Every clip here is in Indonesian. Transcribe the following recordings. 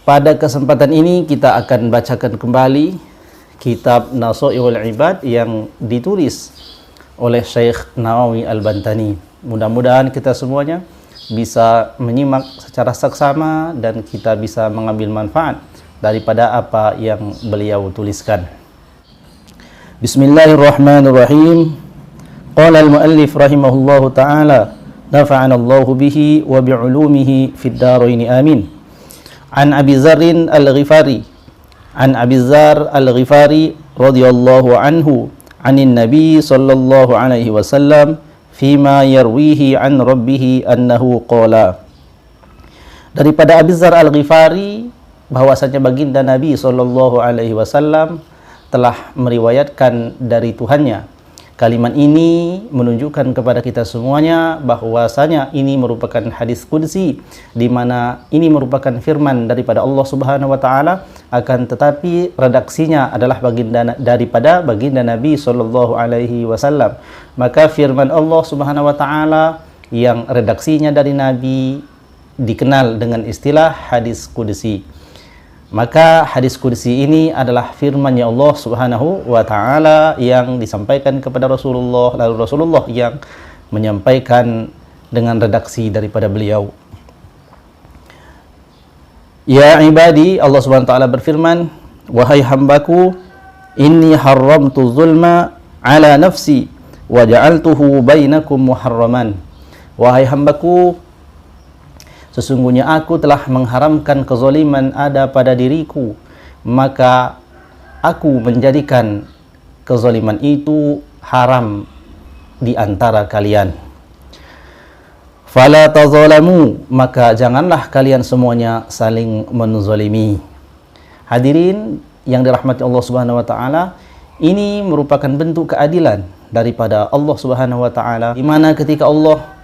Pada kesempatan ini kita akan bacakan kembali kitab Nashaihul Ibad yang ditulis oleh Syekh Nawawi Al-Bantani. Mudah-mudahan kita semuanya bisa menyimak secara saksama dan kita bisa mengambil manfaat daripada apa yang beliau tuliskan. Bismillahirrahmanirrahim. Qala al-muallif rahimahullahu ta'ala, nafa'ana Allahu bihi wa bi'ulumihi fid dharain amin. An Abi Dzarrin Al-Ghifari, an Abi Dzar Al-Ghifari radhiyallahu anhu, anin Nabi sallallahu alaihi wasallam fima yarwihi an rabbih annahu qala. Daripada Abi Dzar Al-Ghifari bahwasanya baginda Nabi sallallahu alaihi wasallam telah meriwayatkan dari Tuhannya. Kalimat ini menunjukkan kepada kita semuanya bahwasanya ini merupakan hadis qudsi, di mana ini merupakan firman daripada Allah Subhanahu wa taala, akan tetapi redaksinya adalah daripada baginda Nabi sallallahu alaihi wasallam. Maka firman Allah Subhanahu wa taala yang redaksinya dari Nabi dikenal dengan istilah hadis qudsi. Maka hadis qudsi ini adalah firman-Nya Allah Subhanahu wa taala yang disampaikan kepada Rasulullah, lalu Rasulullah yang menyampaikan dengan redaksi daripada beliau. Ya ibadi, Allah Subhanahu wa taala berfirman, wahai hambaku, inni haramtu zulma ala nafsi wa ja'altuhu bainakum muharraman. Wahai hambaku, sesungguhnya aku telah mengharamkan kezaliman ada pada diriku, maka aku menjadikan kezaliman itu haram di antara kalian. Fala tazalamu, maka janganlah kalian semuanya saling menzalimi. Hadirin yang dirahmati Allah Subhanahu wa taala, ini merupakan bentuk keadilan daripada Allah Subhanahu wa taala, di mana ketika Allah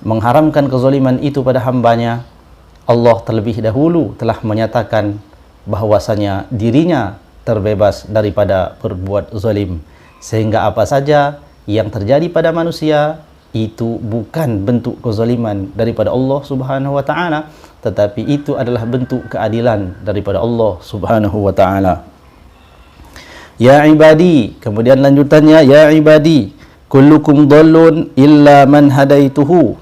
mengharamkan kezaliman itu pada hambanya, Allah terlebih dahulu telah menyatakan bahwasanya dirinya terbebas daripada berbuat zalim, sehingga apa saja yang terjadi pada manusia itu bukan bentuk kezaliman daripada Allah Subhanahu wa taala, tetapi itu adalah bentuk keadilan daripada Allah Subhanahu wa taala. Ya ibadi, kemudian lanjutannya, ya ibadi, kullukum dhallun illa man hadaituhu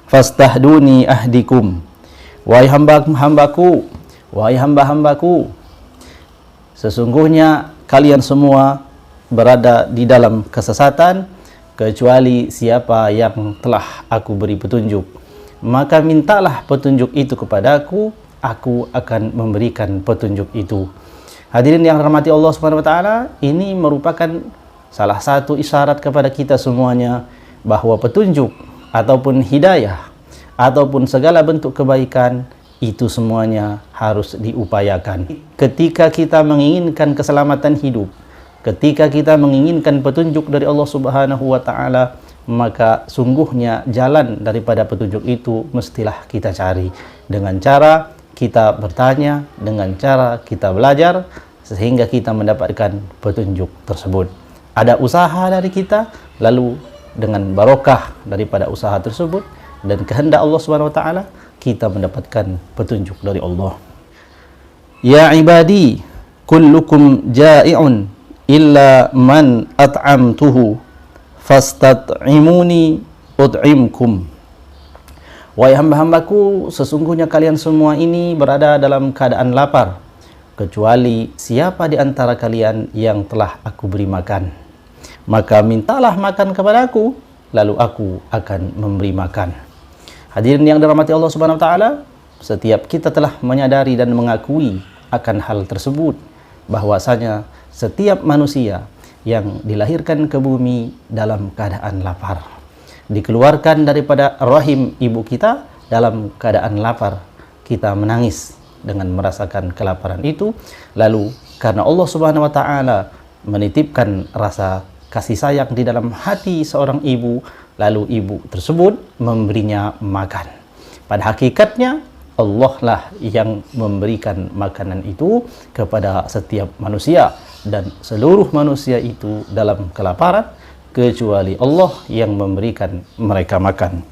fastahduni ahdikum. Wahai hamba-hambaku, wahai hamba-hambaku, sesungguhnya kalian semua berada di dalam kesesatan kecuali siapa yang telah aku beri petunjuk, maka mintalah petunjuk itu kepadaku, aku akan memberikan petunjuk itu. Hadirin yang dirahmati Allah Subhanahu wa taala, ini merupakan salah satu isyarat kepada kita semuanya bahwa petunjuk ataupun hidayah ataupun segala bentuk kebaikan itu semuanya harus diupayakan. Ketika kita menginginkan keselamatan hidup, ketika kita menginginkan petunjuk dari Allah Subhanahu wa taala, maka sungguhnya jalan daripada petunjuk itu mestilah kita cari dengan cara kita bertanya, dengan cara kita belajar, sehingga kita mendapatkan petunjuk tersebut. Ada usaha dari kita, lalu dengan barokah daripada usaha tersebut dan kehendak Allah Subhanahu wa taala, kita mendapatkan petunjuk dari Allah. Ya ibadi, kullukum ja'i'un illa man at'amtuhu fastat'imuni ut'imkum. Wahai hamba-hambaku, sesungguhnya kalian semua ini berada dalam keadaan lapar, kecuali siapa di antara kalian yang telah aku beri makan, maka mintalah makan kepadaku, lalu aku akan memberi makan. Hadirin yang dirahmati Allah Subhanahu wa taala, setiap kita telah menyadari dan mengakui akan hal tersebut, bahwasanya setiap manusia yang dilahirkan ke bumi dalam keadaan lapar, dikeluarkan daripada rahim ibu kita dalam keadaan lapar, kita menangis dengan merasakan kelaparan itu, lalu karena Allah Subhanahu wa taala menitipkan rasa kasih sayang di dalam hati seorang ibu, lalu ibu tersebut memberinya makan. Pada hakikatnya Allah lah yang memberikan makanan itu kepada setiap manusia, dan seluruh manusia itu dalam kelaparan kecuali Allah yang memberikan mereka makan.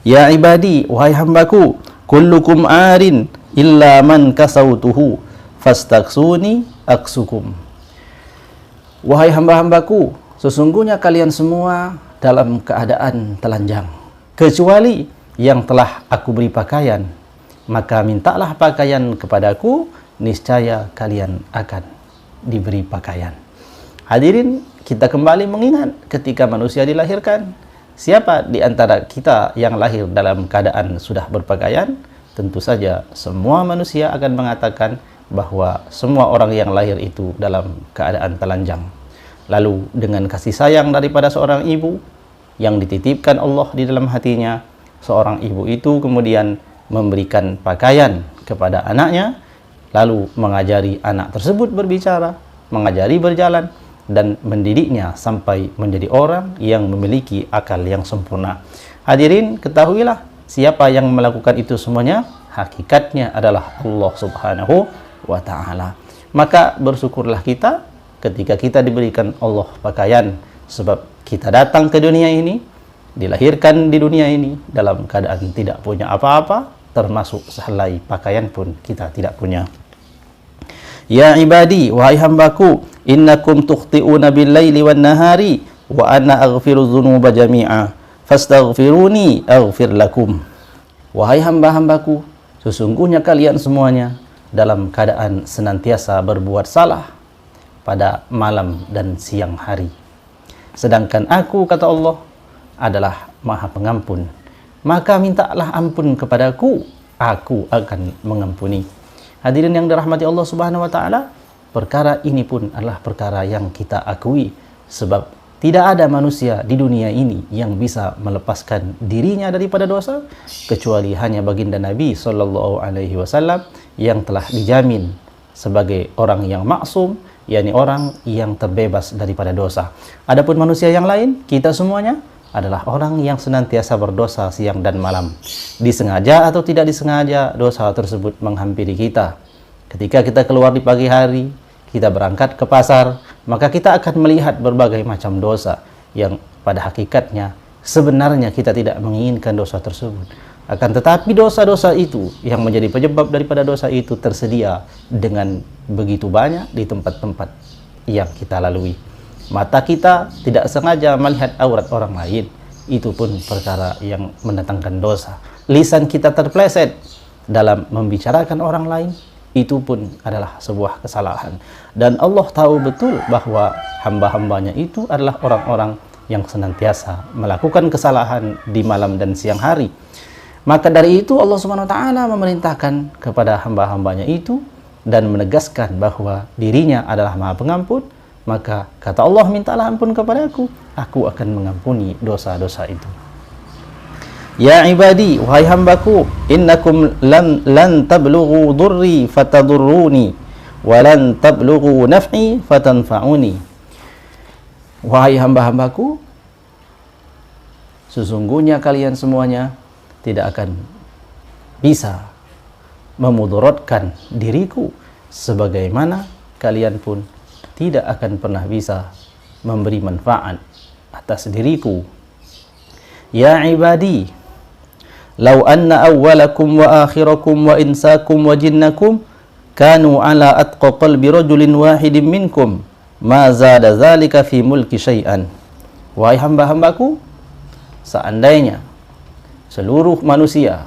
Ya ibadi, wahai hambaku, kullukum arin illa man kasautuhu fastaksuni aksukum. Wahai hamba-hambaku, sesungguhnya kalian semua dalam keadaan telanjang, kecuali yang telah aku beri pakaian, maka mintalah pakaian kepadaku, niscaya kalian akan diberi pakaian. Hadirin, kita kembali mengingat ketika manusia dilahirkan, siapa di antara kita yang lahir dalam keadaan sudah berpakaian? Tentu saja semua manusia akan mengatakan bahwa semua orang yang lahir itu dalam keadaan telanjang. Lalu dengan kasih sayang daripada seorang ibu yang dititipkan Allah di dalam hatinya, seorang ibu itu kemudian memberikan pakaian kepada anaknya, lalu mengajari anak tersebut berbicara, mengajari berjalan, dan mendidiknya sampai menjadi orang yang memiliki akal yang sempurna. Hadirin, ketahuilah siapa yang melakukan itu semuanya, hakikatnya adalah Allah Subhanahu wa ta'ala. Maka bersyukurlah kita ketika kita diberikan Allah pakaian, sebab kita datang ke dunia ini, dilahirkan di dunia ini dalam keadaan tidak punya apa-apa, termasuk sehelai pakaian pun kita tidak punya. Ya ibadi, wahai hambaku, innakum tukhti'una bil-laili wan-nahari wa ana aghfiru dzunuba jami'a fastaghfiruni aghfir lakum. Wahai hamba-hambaku, sesungguhnya kalian semuanya dalam keadaan senantiasa berbuat salah pada malam dan siang hari. Sedangkan aku, kata Allah, adalah Maha Pengampun. Maka mintalah ampun kepadaku, aku akan mengampuni. Hadirin yang dirahmati Allah Subhanahu wa ta'ala, perkara ini pun adalah perkara yang kita akui, sebab tidak ada manusia di dunia ini yang bisa melepaskan dirinya daripada dosa kecuali hanya baginda Nabi sallallahu alaihi wasallam yang telah dijamin sebagai orang yang maksum, yakni orang yang terbebas daripada dosa. Adapun manusia yang lain, kita semuanya adalah orang yang senantiasa berdosa siang dan malam. Disengaja atau tidak disengaja, dosa tersebut menghampiri kita. Ketika kita keluar di pagi hari, kita berangkat ke pasar, maka kita akan melihat berbagai macam dosa yang pada hakikatnya sebenarnya kita tidak menginginkan dosa tersebut. Akan tetapi dosa-dosa itu yang menjadi penyebab daripada dosa itu tersedia dengan begitu banyak di tempat-tempat yang kita lalui. Mata kita tidak sengaja melihat aurat orang lain, itu pun perkara yang mendatangkan dosa. Lisan kita terpleset dalam membicarakan orang lain, itu pun adalah sebuah kesalahan. Dan Allah tahu betul bahwa hamba-hambanya itu adalah orang-orang yang senantiasa melakukan kesalahan di malam dan siang hari. Maka dari itu Allah Subhanahu wa ta'ala memerintahkan kepada hamba-hambanya itu dan menegaskan bahwa dirinya adalah Maha Pengampun. Maka kata Allah, mintalah ampun kepadaku, aku akan mengampuni dosa-dosa itu. Ya ibadi, wahai hambaku, innakum lan tablughu durri fatadurruni wa lan tablughu naf'i fatanfa'uni. Wahai hamba-hambaku, sesungguhnya kalian semuanya tidak akan bisa memudaratkan diriku, sebagaimana kalian pun tidak akan pernah bisa memberi manfaat atas diriku. Ya ibadi, law anna awwalakum wa akhirakum wa insakum wa jinnakum kanu ala atqa qalbi rajulin wahidin minkum ma zada zalika fi mulki syai'an. Wahai hamba-hambaku, seandainya seluruh manusia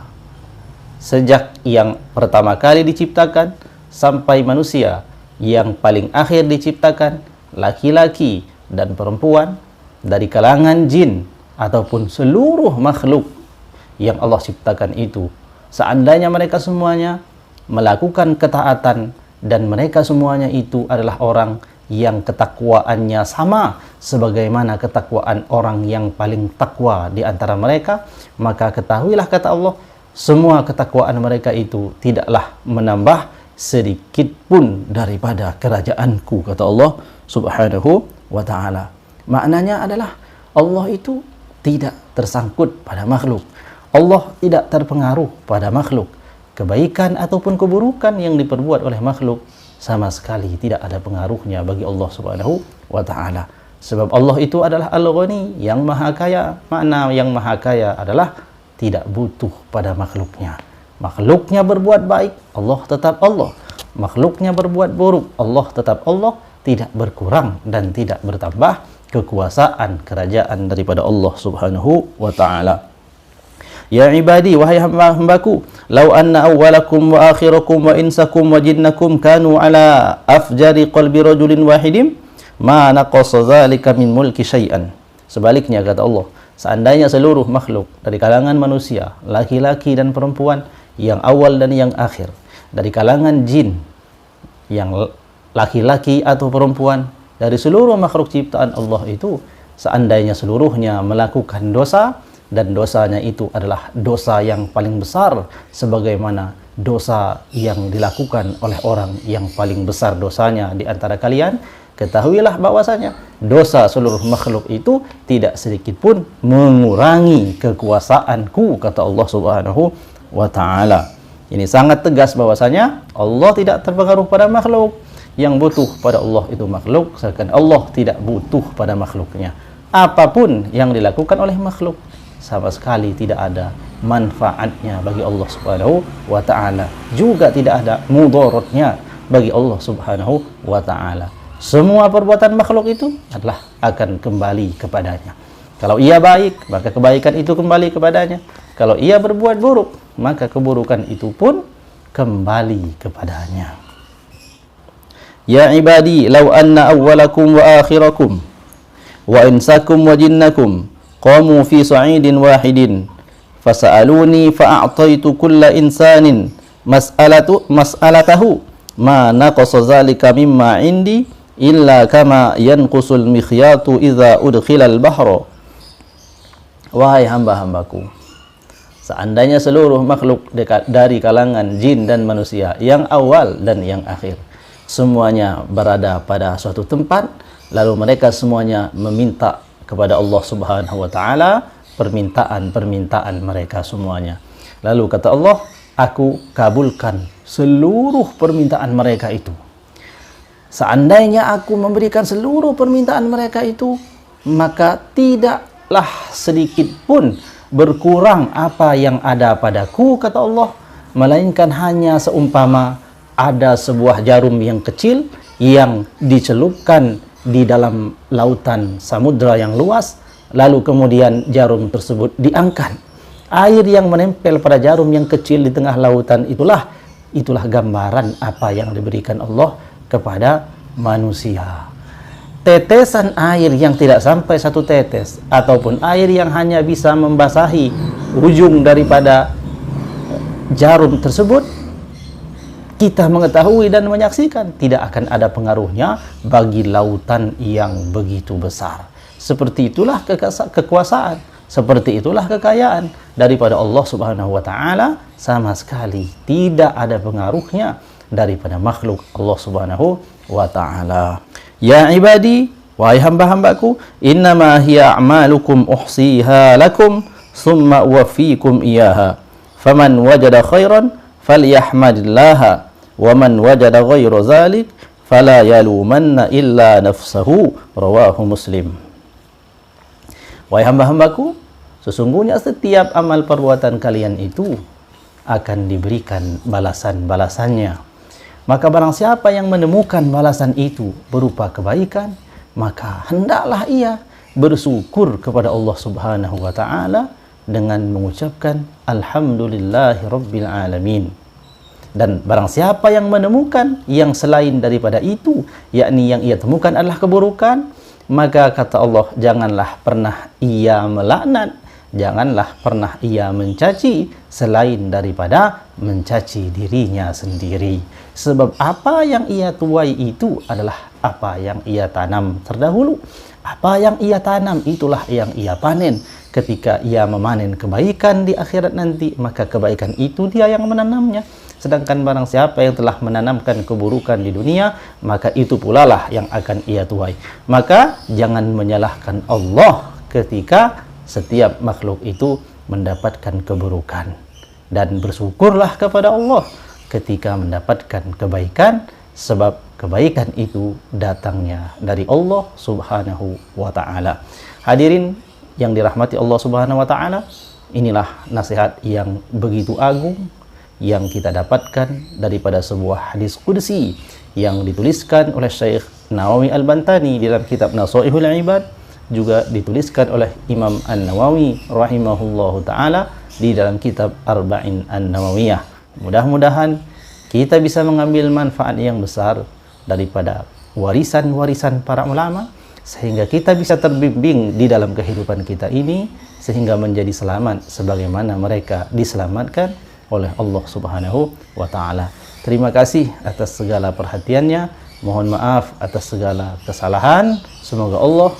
sejak yang pertama kali diciptakan sampai manusia yang paling akhir diciptakan, laki-laki dan perempuan dari kalangan jin ataupun seluruh makhluk yang Allah ciptakan itu, seandainya mereka semuanya melakukan ketaatan dan mereka semuanya itu adalah orang yang ketakwaannya sama sebagaimana ketakwaan orang yang paling takwa di antara mereka, maka ketahuilah, kata Allah, semua ketakwaan mereka itu tidaklah menambah sedikit pun daripada kerajaanku, kata Allah Subhanahu wa ta'ala. Maknanya adalah Allah itu tidak tersangkut pada makhluk. Allah tidak terpengaruh pada makhluk. Kebaikan ataupun keburukan yang diperbuat oleh makhluk sama sekali tidak ada pengaruhnya bagi Allah Subhanahu wa ta'ala. Sebab Allah itu adalah Al-Ghani, yang maha kaya. Makna yang maha kaya adalah tidak butuh pada makhluknya. Makhluknya berbuat baik, Allah tetap Allah. Makhluknya berbuat buruk, Allah tetap Allah, tidak berkurang dan tidak bertambah kekuasaan kerajaan daripada Allah Subhanahu wa taala. Ya ibadi, wahai hamba-hambaku, law anna awwalakum wa akhirakum wa insakum wa jinnakum kanu ala afjari qalbi rajulin wahidin ma naqasa dzalika min mulki syai'an. Sebaliknya kata Allah, seandainya seluruh makhluk dari kalangan manusia, laki-laki dan perempuan, yang awal dan yang akhir, dari kalangan jin, yang laki-laki atau perempuan, dari seluruh makhluk ciptaan Allah itu, seandainya seluruhnya melakukan dosa, dan dosanya itu adalah dosa yang paling besar, sebagaimana dosa yang dilakukan oleh orang yang paling besar dosanya di antara kalian, ketahuilah bahwasanya dosa seluruh makhluk itu tidak sedikit pun mengurangi kekuasaanku, kata Allah Subhanahu wa ta'ala. Ini sangat tegas bahwasanya Allah tidak terpengaruh pada makhluk. Yang butuh pada Allah itu makhluk, sedangkan Allah tidak butuh pada makhluknya. Apapun yang dilakukan oleh makhluk sama sekali tidak ada manfaatnya bagi Allah Subhanahu wa ta'ala, juga tidak ada mudaratnya bagi Allah Subhanahu wa ta'ala. Semua perbuatan makhluk itu adalah akan kembali kepadanya. Kalau ia baik, maka kebaikan itu kembali kepadanya. Kalau ia berbuat buruk, maka keburukan itu pun kembali kepadanya. Ya ibadi, law anna awwalakum wa akhirakum wa insakum wa jinnakum qamu fi sa'idin wahidin fasa'aluni fa'a'taitu kulla insanin mas'alatahu ma naqasa zalika mimma indi illa kama yanqusul mikhyatu idza udkhila al-bahra. Wahai hamba-hambaku, seandainya seluruh makhluk dari kalangan jin dan manusia, yang awal dan yang akhir, semuanya berada pada suatu tempat, lalu mereka semuanya meminta kepada Allah Subhanahu wa ta'ala permintaan-permintaan mereka semuanya. Lalu kata Allah, aku kabulkan seluruh permintaan mereka itu. Seandainya aku memberikan seluruh permintaan mereka itu, maka tidaklah sedikit pun berkurang apa yang ada padaku, kata Allah, melainkan hanya seumpama ada sebuah jarum yang kecil yang dicelupkan di dalam lautan samudra yang luas, lalu kemudian jarum tersebut diangkat. Air yang menempel pada jarum yang kecil di tengah lautan itulah gambaran apa yang diberikan Allah kepada manusia. Tetesan air yang tidak sampai satu tetes, ataupun air yang hanya bisa membasahi ujung daripada jarum tersebut, kita mengetahui dan menyaksikan tidak akan ada pengaruhnya bagi lautan yang begitu besar. Seperti itulah kekuasaan, seperti itulah kekayaan daripada Allah Subhanahu wa ta'ala, sama sekali tidak ada pengaruhnya daripada makhluk Allah Subhanahu wa ta'ala. Ya ibadi, wahai hamba-hambaku, innama hiya a'malukum uhsiha lakum summa uwaffikum iyaha faman wajada khairan falyahmadillaha wa man wajada ghairu zalik fala yalumanna illa nafsahu, rawahu Muslim. Wahai hamba-hambaku, sesungguhnya setiap amal perbuatan kalian itu akan diberikan balasan-balasannya. Maka barang siapa yang menemukan balasan itu berupa kebaikan, maka hendaklah ia bersyukur kepada Allah Subhanahu wa ta'ala dengan mengucapkan alhamdulillahi rabbil alamin. Dan barang siapa yang menemukan yang selain daripada itu, yakni yang ia temukan adalah keburukan, maka kata Allah, janganlah pernah ia melaknat, janganlah pernah ia mencaci selain daripada mencaci dirinya sendiri. Sebab apa yang ia tuai itu adalah apa yang ia tanam terdahulu. Apa yang ia tanam itulah yang ia panen. Ketika ia memanen kebaikan di akhirat nanti, maka kebaikan itu dia yang menanamnya. Sedangkan barang siapa yang telah menanamkan keburukan di dunia, maka itu pula lah yang akan ia tuai. Maka jangan menyalahkan Allah ketika setiap makhluk itu mendapatkan keburukan, dan bersyukurlah kepada Allah ketika mendapatkan kebaikan, sebab kebaikan itu datangnya dari Allah Subhanahu wa ta'ala. Hadirin yang dirahmati Allah Subhanahu wa ta'ala, inilah nasihat yang begitu agung, yang kita dapatkan daripada sebuah hadis qudsi yang dituliskan oleh Syekh Nawawi Al-Bantani dalam kitab Nasaihul Ibad, juga dituliskan oleh Imam An-Nawawi rahimahullahu taala di dalam kitab Arba'in An-Nawawiyah. Mudah-mudahan kita bisa mengambil manfaat yang besar daripada warisan-warisan para ulama, sehingga kita bisa terbimbing di dalam kehidupan kita ini, sehingga menjadi selamat sebagaimana mereka diselamatkan oleh Allah Subhanahu wa taala. Terima kasih atas segala perhatiannya. Mohon maaf atas segala kesalahan. Semoga Allah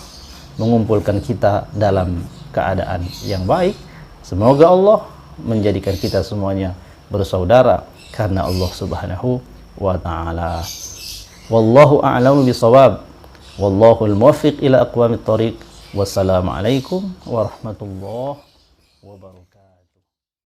mengumpulkan kita dalam keadaan yang baik. Semoga Allah menjadikan kita semuanya bersaudara karena Allah Subhanahu wa taala. Wallahu a'lamu bishawab. Wallahul muwaffiq ila aqwamit thoriq. Wassalamualaikum warahmatullahi wabarakatuh.